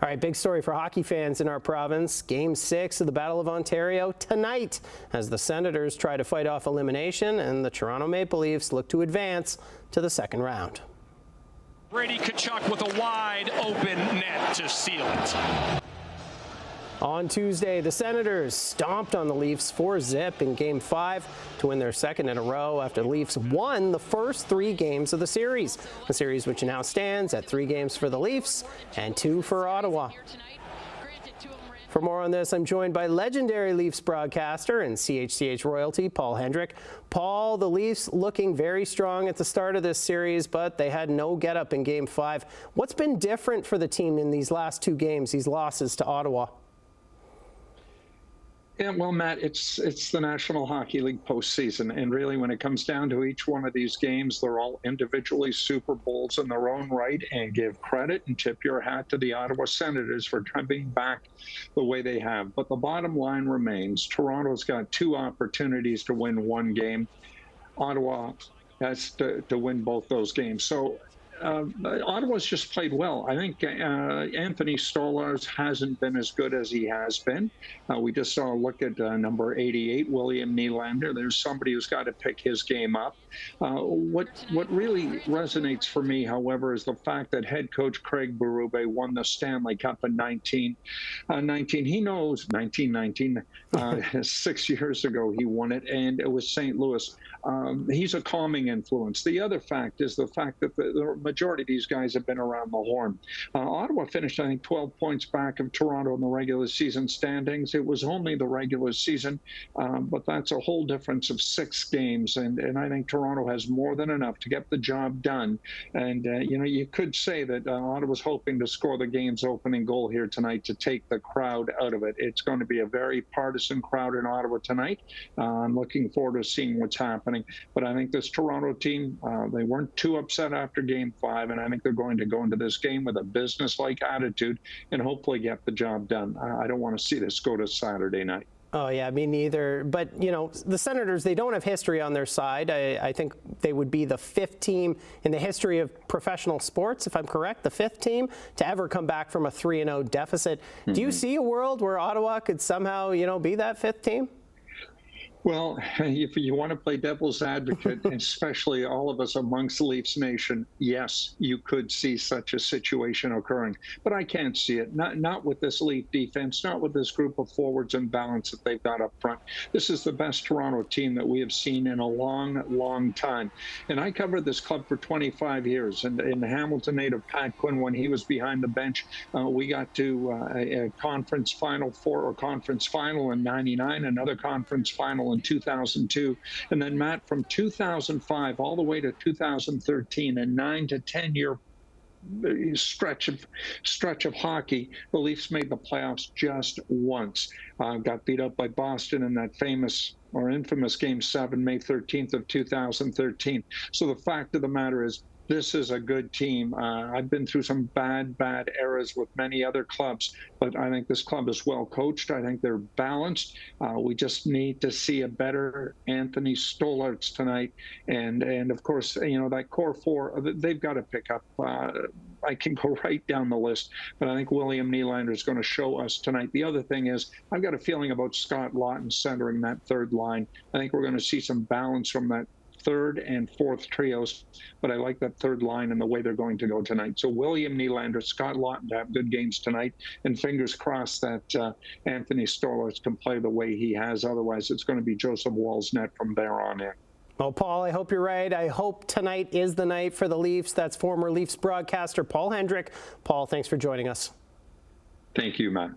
All right, big story for hockey fans in our province. Game 6 of the Battle of Ontario tonight as the Senators try to fight off elimination and the Toronto Maple Leafs look to advance to the second round. Brady Tkachuk with a wide open net to seal it. On Tuesday, the Senators stomped on the Leafs 4-0 in Game 5 to win their second in a row after the Leafs won the first 3 games of the series. A series which now stands at 3 games for the Leafs and 2 for Ottawa. For more on this, I'm joined by legendary Leafs broadcaster and CHCH royalty, Paul Hendrick. Paul, the Leafs looking very strong at the start of this series, but they had no get-up in Game 5. What's been different for the team in these last 2 games, these losses to Ottawa? Yeah, well, Matt, it's the National Hockey League postseason, and really when it comes down to each one of these games, they're all individually Super Bowls in their own right, and give credit and tip your hat to the Ottawa Senators for coming back the way they have. But the bottom line remains, Toronto's got 2 opportunities to win 1 game. Ottawa has to win both those games. So Ottawa's just played well. I think Anthony Stolarz hasn't been as good as he has been. We just saw a look at number 88, William Nylander. There's somebody who's got to pick his game up. What really resonates for me, however, is the fact that head coach Craig Berube won the Stanley Cup in 1919. He knows 1919. 6 years ago he won it, and it was St. Louis. He's a calming influence. The other fact is the fact that the majority of these guys have been around the horn. Ottawa finished, I think, 12 points back of Toronto in the regular season standings. It was only the regular season, but that's a whole difference of 6 games, and I think Toronto has more than enough to get the job done. And, you could say that Ottawa's hoping to score the game's opening goal here tonight to take the crowd out of it. It's going to be a very partisan crowd in Ottawa tonight. I'm looking forward to seeing what's happening. But I think this Toronto team, they weren't too upset after Game 5, and I think they're going to go into this game with a business-like attitude and hopefully get the job done. I don't want to see this go to Saturday night. Oh, yeah, me neither. But, the Senators, they don't have history on their side. I think they would be the 5th team in the history of professional sports, if I'm correct, the 5th team to ever come back from a 3-0 deficit. Mm-hmm. Do you see a world where Ottawa could somehow, be that 5th team? Well, if you want to play devil's advocate, especially all of us amongst Leafs Nation, yes, you could see such a situation occurring. But I can't see it. Not with this Leaf defense, not with this group of forwards and balance that they've got up front. This is the best Toronto team that we have seen in a long, long time. And I covered this club for 25 years. And in the Hamilton native Pat Quinn, when he was behind the bench, we got to a conference final in '99, another conference final in 2002, and then Matt, from 2005 all the way to 2013, a 9 to 10 year stretch of hockey, the Leafs made the playoffs just once. Got beat up by Boston in that famous or infamous Game 7, May 13th of 2013. So the fact of the matter is, this is a good team. I've been through some bad eras with many other clubs, but I think this club is well coached. I think they're balanced. We just need to see a better Anthony Stolarz tonight. And of course, that core 4, they've got to pick up. I can go right down the list, but I think William Nylander is going to show us tonight. The other thing is, I've got a feeling about Scott Laughton centering that 3rd line. I think we're going to see some balance from that 3rd and 4th trios, but I like that 3rd line and the way they're going to go tonight. So William Nylander, Scott Laughton to have good games tonight, and fingers crossed that Anthony Stolarz can play the way he has. Otherwise, it's going to be Joseph Woll's net from there on in. Well, Paul, I hope you're right. I hope tonight is the night for the Leafs. That's former Leafs broadcaster Paul Hendrick. Paul, thanks for joining us. Thank you, Matt.